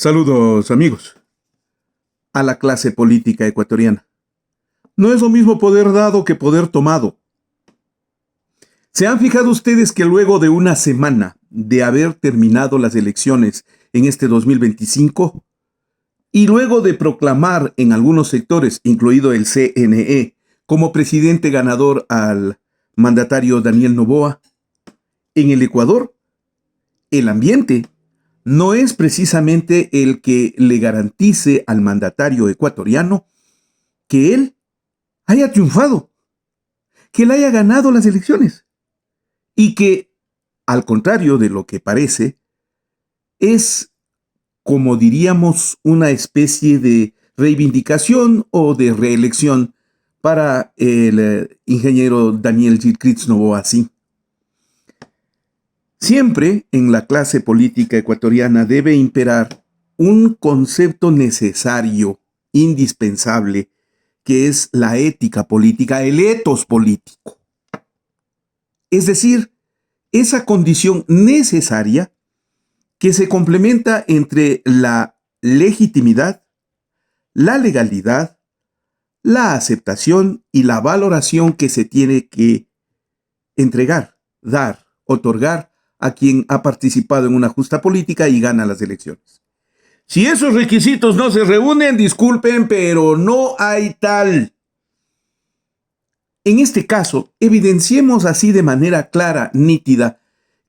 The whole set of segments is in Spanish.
Saludos, amigos, a la clase política ecuatoriana. No es lo mismo poder dado que poder tomado. ¿Se han fijado ustedes que luego de una semana de haber terminado las elecciones en este 2025 y luego de proclamar en algunos sectores, incluido el CNE, como presidente ganador al mandatario Daniel Noboa, en el Ecuador, el ambiente no es precisamente el que le garantice al mandatario ecuatoriano que él haya triunfado, que él haya ganado las elecciones y que, al contrario de lo que parece, es, como diríamos, una especie de reivindicación o de reelección para el ingeniero Daniel Gilchrist Noboa. Sí. Siempre en la clase política ecuatoriana debe imperar un concepto necesario, indispensable, que es la ética política, el etos político. Es decir, esa condición necesaria que se complementa entre la legitimidad, la legalidad, la aceptación y la valoración que se tiene que entregar, dar, otorgar a quien ha participado en una justa política y gana las elecciones. Si esos requisitos no se reúnen, disculpen, pero no hay tal. En este caso, evidenciemos así de manera clara, nítida,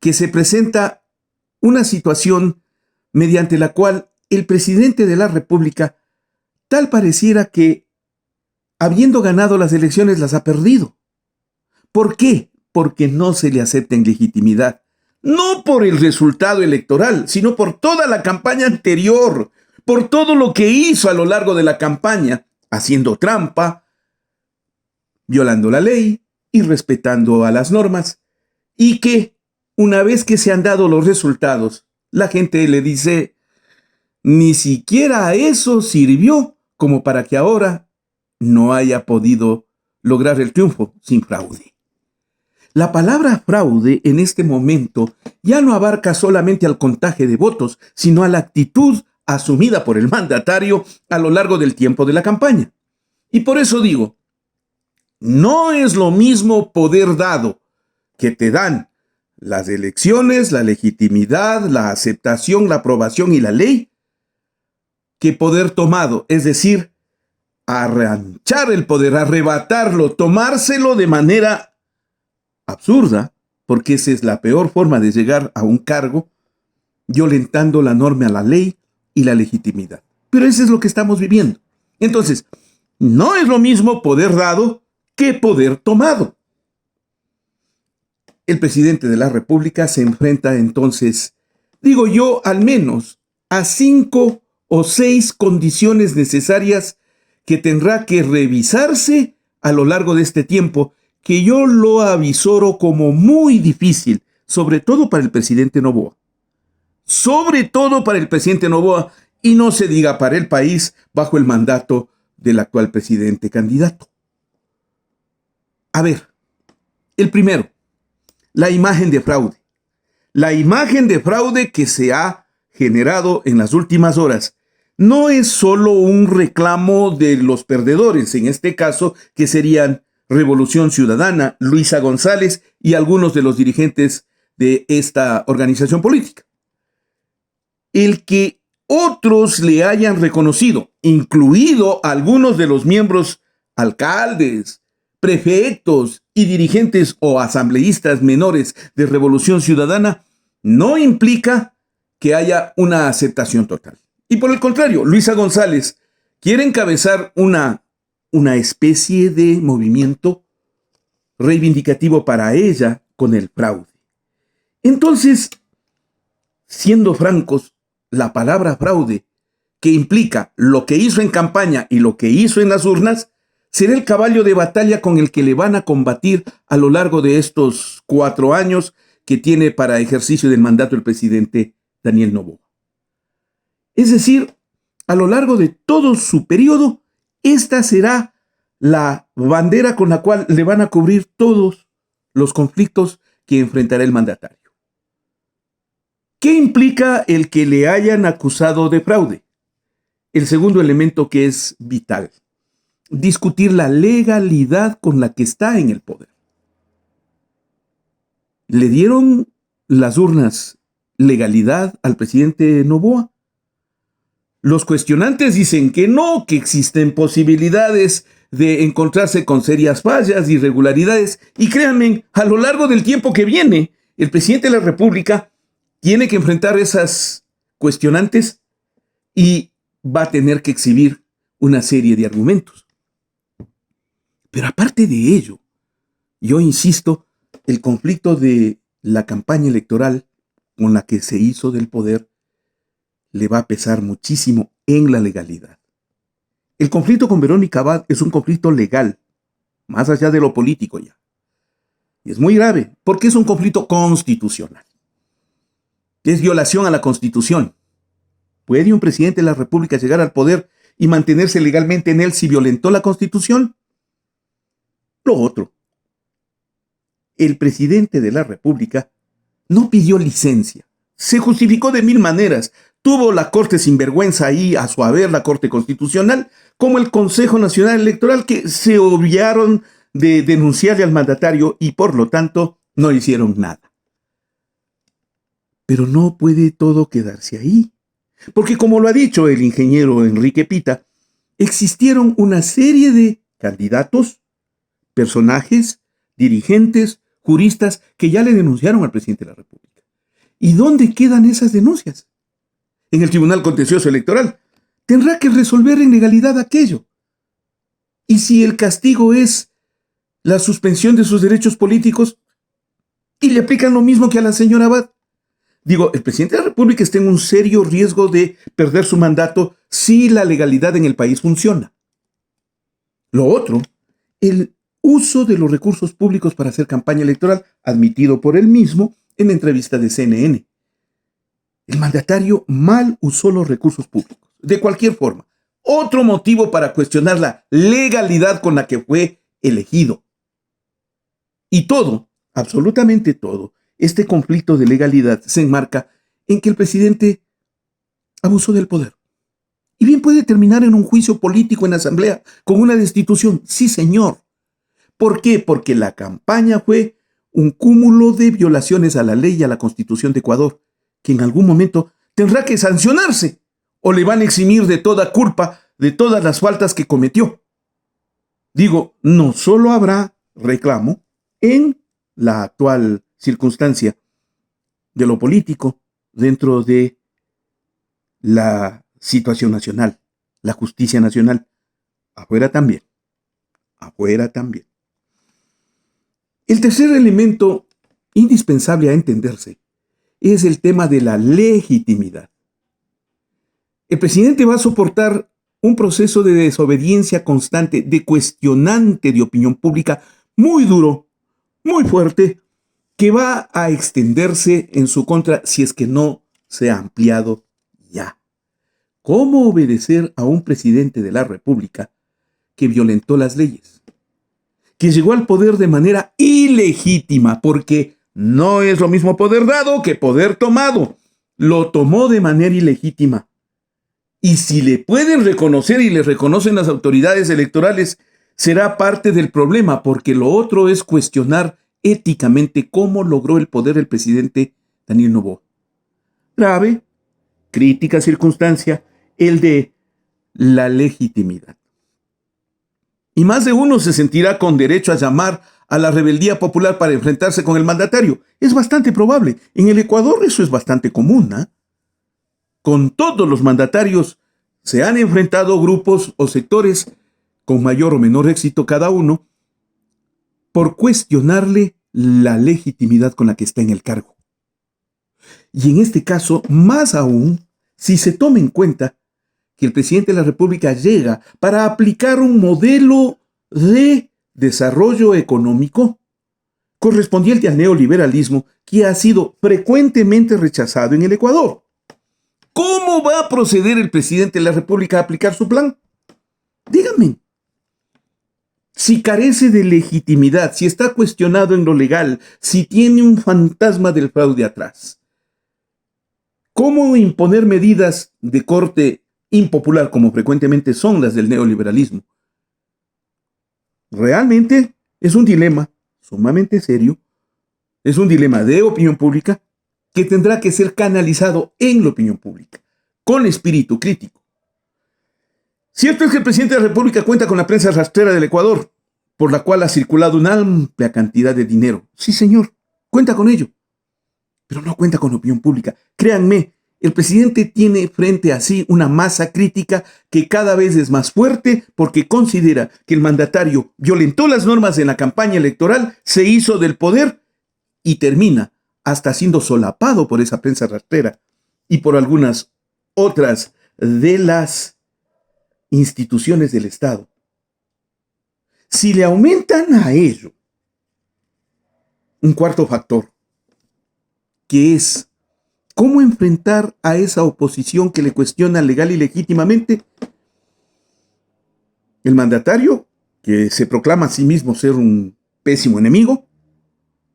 que se presenta una situación mediante la cual el presidente de la República tal pareciera que, habiendo ganado las elecciones, las ha perdido. ¿Por qué? Porque no se le acepta en legitimidad. No por el resultado electoral, sino por toda la campaña anterior, por todo lo que hizo a lo largo de la campaña, haciendo trampa, violando la ley, irrespetando a las normas, y que, una vez que se han dado los resultados, la gente le dice, ni siquiera a eso sirvió como para que ahora no haya podido lograr el triunfo sin fraude. La palabra fraude en este momento ya no abarca solamente al contagio de votos, sino a la actitud asumida por el mandatario a lo largo del tiempo de la campaña. Y por eso digo, no es lo mismo poder dado que te dan las elecciones, la legitimidad, la aceptación, la aprobación y la ley, que poder tomado, es decir, arranchar el poder, arrebatarlo, tomárselo de manera absurda, porque esa es la peor forma de llegar a un cargo, violentando la norma, la ley y la legitimidad. Pero eso es lo que estamos viviendo. Entonces, no es lo mismo poder dado que poder tomado. El presidente de la República se enfrenta entonces, digo yo, al menos a 5 o 6 condiciones necesarias que tendrá que revisarse a lo largo de este tiempo, que yo lo avisoro como muy difícil, sobre todo para el presidente Noboa. Sobre todo para el presidente Noboa, y no se diga para el país bajo el mandato del actual presidente candidato. A ver, el primero, la imagen de fraude. La imagen de fraude que se ha generado en las últimas horas no es solo un reclamo de los perdedores, en este caso, que serían Revolución Ciudadana, Luisa González y algunos de los dirigentes de esta organización política. El que otros le hayan reconocido, incluido algunos de los miembros alcaldes, prefectos y dirigentes o asambleístas menores de Revolución Ciudadana, no implica que haya una aceptación total. Y por el contrario, Luisa González quiere encabezar una especie de movimiento reivindicativo para ella con el fraude. Entonces, siendo francos, la palabra fraude, que implica lo que hizo en campaña y lo que hizo en las urnas, será el caballo de batalla con el que le van a combatir a lo largo de estos 4 años que tiene para ejercicio del mandato el presidente Daniel Noboa. Es decir, a lo largo de todo su periodo, esta será la bandera con la cual le van a cubrir todos los conflictos que enfrentará el mandatario. ¿Qué implica el que le hayan acusado de fraude? El segundo elemento que es vital: discutir la legalidad con la que está en el poder. ¿Le dieron las urnas legalidad al presidente Noboa? Los cuestionantes dicen que no, que existen posibilidades de encontrarse con serias fallas, irregularidades, y créanme, a lo largo del tiempo que viene, el presidente de la República tiene que enfrentar esas cuestionantes y va a tener que exhibir una serie de argumentos. Pero aparte de ello, yo insisto, el conflicto de la campaña electoral con la que se hizo del poder le va a pesar muchísimo en la legalidad. El conflicto con Verónica Abad es un conflicto legal, más allá de lo político ya. Y es muy grave, porque es un conflicto constitucional. Es violación a la Constitución. ¿Puede un presidente de la República llegar al poder y mantenerse legalmente en él si violentó la Constitución? Lo otro, el presidente de la República no pidió licencia. Se justificó de mil maneras. Tuvo la Corte sinvergüenza ahí a su haber, la Corte Constitucional, como el Consejo Nacional Electoral, que se obviaron de denunciarle al mandatario y por lo tanto no hicieron nada. Pero no puede todo quedarse ahí. Porque como lo ha dicho el ingeniero Enrique Pita, existieron una serie de candidatos, personajes, dirigentes, juristas que ya le denunciaron al presidente de la República. ¿Y dónde quedan esas denuncias? En el Tribunal Contencioso Electoral. Tendrá que resolver en legalidad aquello. Y si el castigo es la suspensión de sus derechos políticos, y le aplican lo mismo que a la señora Abad. Digo, el presidente de la República está en un serio riesgo de perder su mandato si la legalidad en el país funciona. Lo otro, el uso de los recursos públicos para hacer campaña electoral, admitido por él mismo en la entrevista de CNN. El mandatario mal usó los recursos públicos, de cualquier forma. Otro motivo para cuestionar la legalidad con la que fue elegido. Y todo, absolutamente todo, este conflicto de legalidad se enmarca en que el presidente abusó del poder. Y bien puede terminar en un juicio político en la Asamblea con una destitución. Sí, señor. ¿Por qué? Porque la campaña fue un cúmulo de violaciones a la ley y a la Constitución de Ecuador, que en algún momento tendrá que sancionarse o le van a eximir de toda culpa de todas las faltas que cometió. Digo, no solo habrá reclamo en la actual circunstancia de lo político dentro de la situación nacional, la justicia nacional, afuera también, afuera también. El tercer elemento indispensable a entenderse es el tema de la legitimidad. El presidente va a soportar un proceso de desobediencia constante, de cuestionante de opinión pública muy duro, muy fuerte, que va a extenderse en su contra si es que no se ha ampliado ya. ¿Cómo obedecer a un presidente de la República que violentó las leyes? Que llegó al poder de manera ilegítima, porque no es lo mismo poder dado que poder tomado. Lo tomó de manera ilegítima. Y si le pueden reconocer y le reconocen las autoridades electorales, será parte del problema, porque lo otro es cuestionar éticamente cómo logró el poder el presidente Daniel Noboa. Grave, crítica circunstancia, el de la legitimidad. Y más de uno se sentirá con derecho a llamar a la rebeldía popular para enfrentarse con el mandatario. Es bastante probable. En el Ecuador eso es bastante común, ¿eh? Con todos los mandatarios se han enfrentado grupos o sectores con mayor o menor éxito cada uno por cuestionarle la legitimidad con la que está en el cargo. Y en este caso, más aún, si se toma en cuenta que el presidente de la República llega para aplicar un modelo de desarrollo económico correspondiente al neoliberalismo que ha sido frecuentemente rechazado en el Ecuador. ¿Cómo va a proceder el presidente de la República a aplicar su plan? Díganme. Si carece de legitimidad, si está cuestionado en lo legal, si tiene un fantasma del fraude atrás, ¿Cómo imponer medidas de corte impopular, como frecuentemente son las del neoliberalismo? Realmente es un dilema sumamente serio, es un dilema de opinión pública que tendrá que ser canalizado en la opinión pública, con espíritu crítico. Cierto es que el presidente de la República cuenta con la prensa rastrera del Ecuador, por la cual ha circulado una amplia cantidad de dinero. Sí, señor, cuenta con ello, pero no cuenta con opinión pública. Créanme, el presidente tiene frente a sí una masa crítica que cada vez es más fuerte porque considera que el mandatario violentó las normas en la campaña electoral, se hizo del poder y termina hasta siendo solapado por esa prensa rastrera y por algunas otras de las instituciones del Estado. Si le aumentan a ello un cuarto factor, que es cómo enfrentar a esa oposición que le cuestiona legal y legítimamente, el mandatario, que se proclama a sí mismo ser un pésimo enemigo,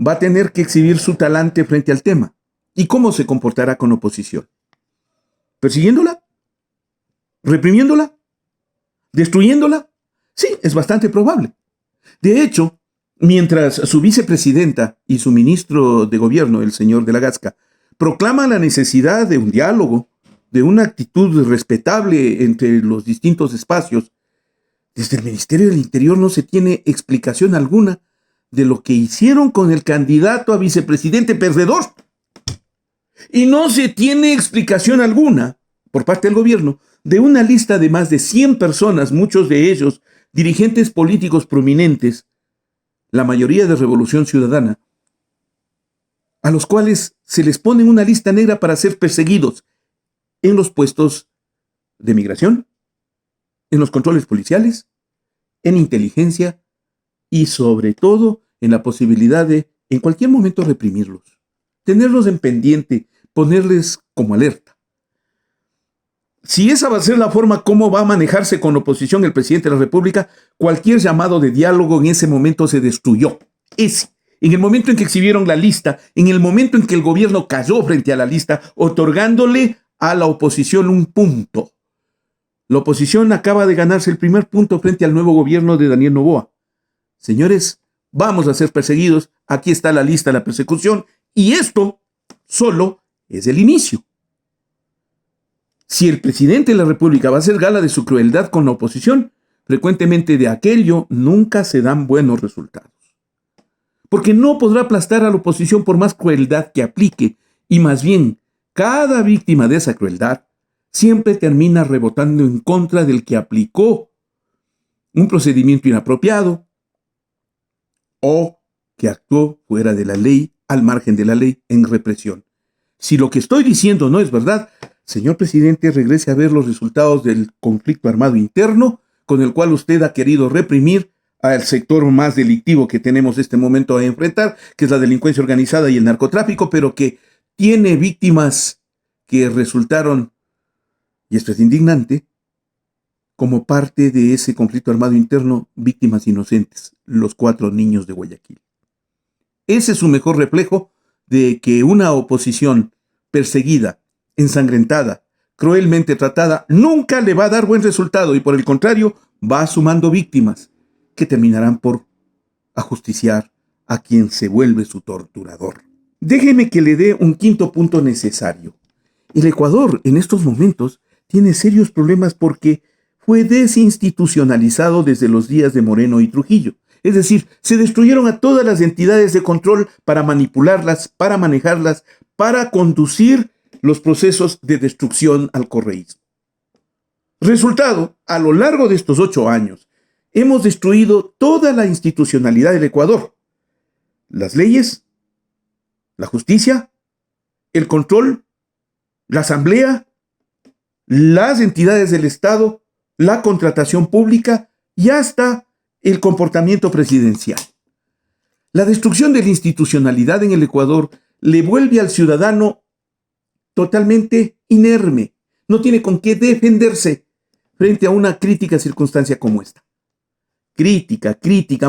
va a tener que exhibir su talante frente al tema. ¿Y cómo se comportará con oposición? ¿Persiguiéndola? ¿Reprimiéndola? ¿Destruyéndola? Sí, es bastante probable. De hecho, mientras su vicepresidenta y su ministro de gobierno, el señor de la Gasca, proclaman la necesidad de un diálogo, de una actitud respetable entre los distintos espacios, desde el Ministerio del Interior no se tiene explicación alguna de lo que hicieron con el candidato a vicepresidente perdedor. Y no se tiene explicación alguna por parte del gobierno de una lista de más de 100 personas, muchos de ellos dirigentes políticos prominentes, la mayoría de Revolución Ciudadana, a los cuales se les pone en una lista negra para ser perseguidos en los puestos de migración, en los controles policiales, en inteligencia y sobre todo en la posibilidad de en cualquier momento reprimirlos, tenerlos en pendiente, ponerles como alerta. Si esa va a ser la forma como va a manejarse con oposición el presidente de la República, cualquier llamado de diálogo en ese momento se destruyó. En el momento en que exhibieron la lista, en el momento en que el gobierno cayó frente a la lista, otorgándole a la oposición un punto. La oposición acaba de ganarse el primer punto frente al nuevo gobierno de Daniel Noboa. Señores, vamos a ser perseguidos, aquí está la lista de la persecución, y esto solo es el inicio. Si el presidente de la República va a hacer gala de su crueldad con la oposición, frecuentemente de aquello nunca se dan buenos resultados. Porque no podrá aplastar a la oposición por más crueldad que aplique, y más bien, cada víctima de esa crueldad siempre termina rebotando en contra del que aplicó un procedimiento inapropiado o que actuó fuera de la ley, al margen de la ley, en represión. Si lo que estoy diciendo no es verdad, señor presidente, regrese a ver los resultados del conflicto armado interno con el cual usted ha querido reprimir al sector más delictivo que tenemos este momento a enfrentar, que es la delincuencia organizada y el narcotráfico, pero que tiene víctimas que resultaron, y esto es indignante, como parte de ese conflicto armado interno, víctimas inocentes, los 4 niños de Guayaquil. Ese es su mejor reflejo de que una oposición perseguida, ensangrentada, cruelmente tratada, nunca le va a dar buen resultado y por el contrario va sumando víctimas que terminarán por ajusticiar a quien se vuelve su torturador. Déjeme que le dé un quinto punto necesario. El Ecuador en estos momentos tiene serios problemas porque fue desinstitucionalizado desde los días de Moreno y Trujillo. Es decir, se destruyeron a todas las entidades de control para manipularlas, para manejarlas, para conducir los procesos de destrucción al correísmo. Resultado, a lo largo de estos 8 años, hemos destruido toda la institucionalidad del Ecuador. Las leyes, la justicia, el control, la asamblea, las entidades del Estado, la contratación pública y hasta el comportamiento presidencial. La destrucción de la institucionalidad en el Ecuador le vuelve al ciudadano totalmente inerme. No tiene con qué defenderse frente a una crítica circunstancia como esta.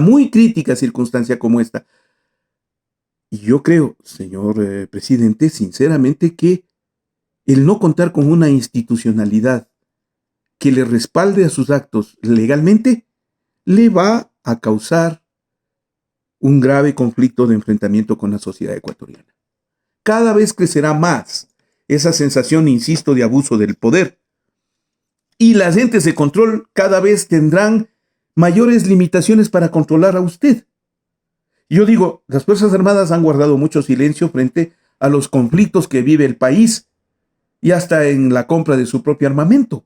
Muy crítica circunstancia como esta. Y yo creo, señor presidente, sinceramente que el no contar con una institucionalidad que le respalde a sus actos legalmente, le va a causar un grave conflicto de enfrentamiento con la sociedad ecuatoriana. Cada vez crecerá más esa sensación, insisto, de abuso del poder. Y las entes de control cada vez tendrán mayores limitaciones para controlar a usted. Yo digo, las Fuerzas Armadas han guardado mucho silencio frente a los conflictos que vive el país y hasta en la compra de su propio armamento.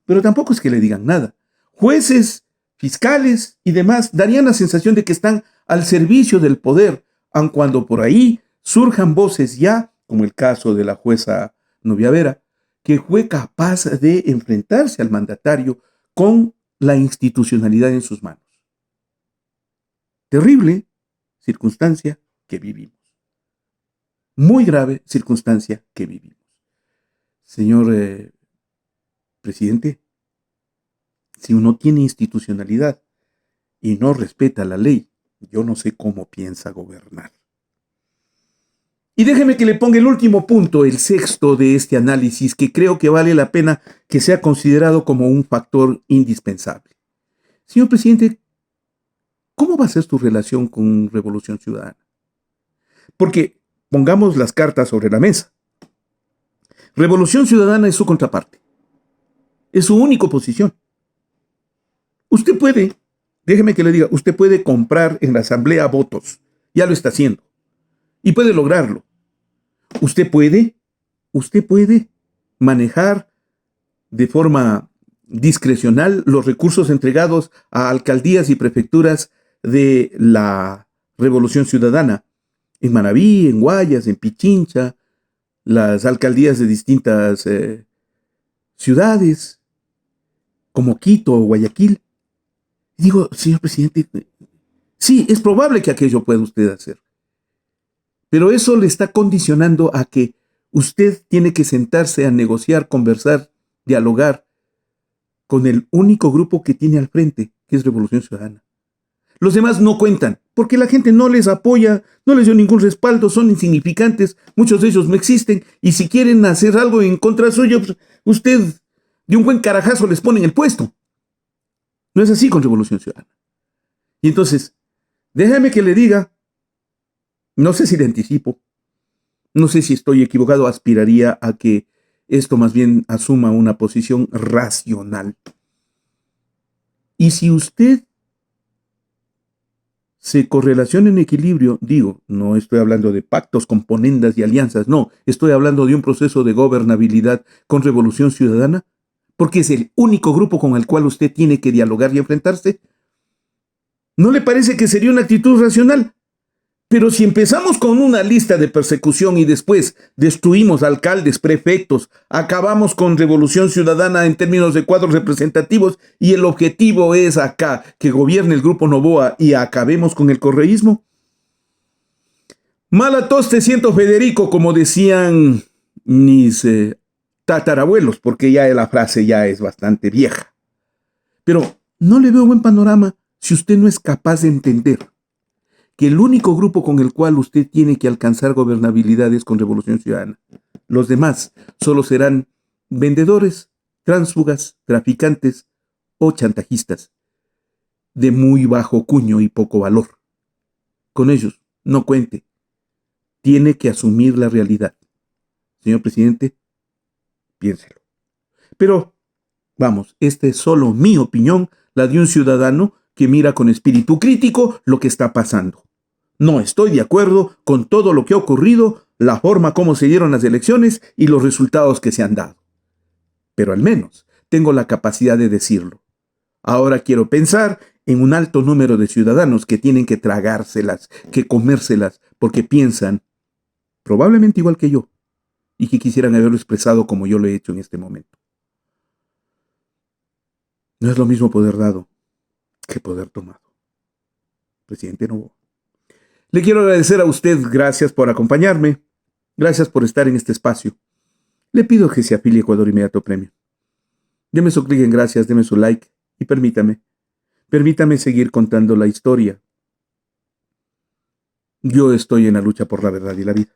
Pero tampoco es que le digan nada. Jueces, fiscales y demás darían la sensación de que están al servicio del poder, aun cuando por ahí surjan voces ya, como el caso de la jueza Novia Vera, que fue capaz de enfrentarse al mandatario con la institucionalidad en sus manos. Terrible circunstancia que vivimos. Muy grave circunstancia que vivimos. Señor presidente, si uno tiene institucionalidad y no respeta la ley, yo no sé cómo piensa gobernar. Y déjeme que le ponga el último punto, el sexto de este análisis, que creo que vale la pena que sea considerado como un factor indispensable. Señor presidente, ¿cómo va a ser tu relación con Revolución Ciudadana? Porque pongamos las cartas sobre la mesa. Revolución Ciudadana es su contraparte. Es su única oposición. Usted puede, déjeme que le diga, usted puede comprar en la asamblea votos. Ya lo está haciendo. Y puede lograrlo. Usted puede manejar de forma discrecional los recursos entregados a alcaldías y prefecturas de la Revolución Ciudadana. En Manabí, en Guayas, en Pichincha, las alcaldías de distintas ciudades, como Quito o Guayaquil. Digo, señor presidente, sí, es probable que aquello pueda usted hacer. Pero eso le está condicionando a que usted tiene que sentarse a negociar, conversar, dialogar con el único grupo que tiene al frente, que es Revolución Ciudadana. Los demás no cuentan, porque la gente no les apoya, no les dio ningún respaldo, son insignificantes, muchos de ellos no existen, y si quieren hacer algo en contra suyo, pues, usted de un buen carajazo les pone en el puesto. No es así con Revolución Ciudadana. Y entonces, déjame que le diga, no sé si le anticipo, no sé si estoy equivocado, aspiraría a que esto más bien asuma una posición racional. Y si usted se correlaciona en equilibrio, digo, no estoy hablando de pactos, componendas y alianzas, no, estoy hablando de un proceso de gobernabilidad con Revolución Ciudadana, porque es el único grupo con el cual usted tiene que dialogar y enfrentarse. ¿No le parece que sería una actitud racional? Pero si empezamos con una lista de persecución y después destruimos alcaldes, prefectos, acabamos con Revolución Ciudadana en términos de cuadros representativos y el objetivo es acá que gobierne el Grupo Noboa y acabemos con el correísmo. Mala tos te siento, Federico, como decían mis tatarabuelos, porque ya la frase ya es bastante vieja. Pero no le veo buen panorama si usted no es capaz de entender que el único grupo con el cual usted tiene que alcanzar gobernabilidad es con Revolución Ciudadana. Los demás solo serán vendedores, tránsfugas, traficantes o chantajistas de muy bajo cuño y poco valor. Con ellos no cuente. Tiene que asumir la realidad. Señor presidente, piénselo. Pero, vamos, esta es solo mi opinión, la de un ciudadano que mira con espíritu crítico lo que está pasando. No estoy de acuerdo con todo lo que ha ocurrido, la forma como se dieron las elecciones y los resultados que se han dado. Pero al menos tengo la capacidad de decirlo. Ahora quiero pensar en un alto número de ciudadanos que tienen que tragárselas, que comérselas, porque piensan, probablemente igual que yo, y que quisieran haberlo expresado como yo lo he hecho en este momento. No es lo mismo poder dado que poder tomado. Presidente Noboa. Le quiero agradecer a usted, gracias por acompañarme, gracias por estar en este espacio. Le pido que se afilie a Ecuador Inmediato Premium. Deme su clic en gracias, deme su like y permítame seguir contando la historia. Yo estoy en la lucha por la verdad y la vida.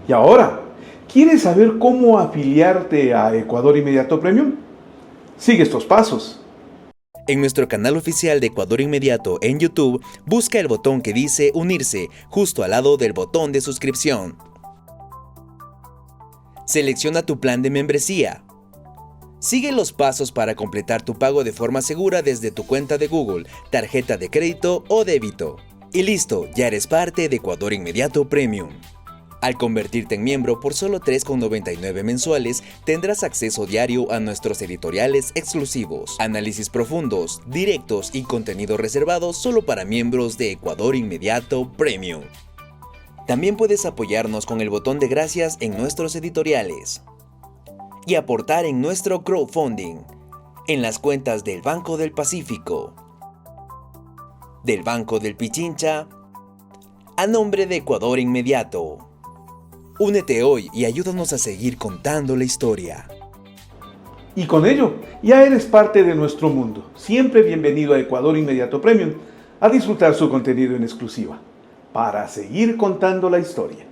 Y ahora ¿Quieres saber cómo afiliarte a Ecuador Inmediato Premium? Sigue estos pasos. En nuestro canal oficial de Ecuador Inmediato en YouTube, busca el botón que dice Unirse, justo al lado del botón de suscripción. Selecciona tu plan de membresía. Sigue los pasos para completar tu pago de forma segura desde tu cuenta de Google, tarjeta de crédito o débito. Y listo, ya eres parte de Ecuador Inmediato Premium. Al convertirte en miembro por solo $3,99 mensuales, tendrás acceso diario a nuestros editoriales exclusivos, análisis profundos, directos y contenido reservado solo para miembros de Ecuador Inmediato Premium. También puedes apoyarnos con el botón de gracias en nuestros editoriales y aportar en nuestro crowdfunding, en las cuentas del Banco del Pacífico, del Banco del Pichincha, a nombre de Ecuador Inmediato. Únete hoy y ayúdanos a seguir contando la historia. Y con ello, ya eres parte de nuestro mundo. Siempre bienvenido a Ecuador Inmediato Premium, a disfrutar su contenido en exclusiva, para seguir contando la historia.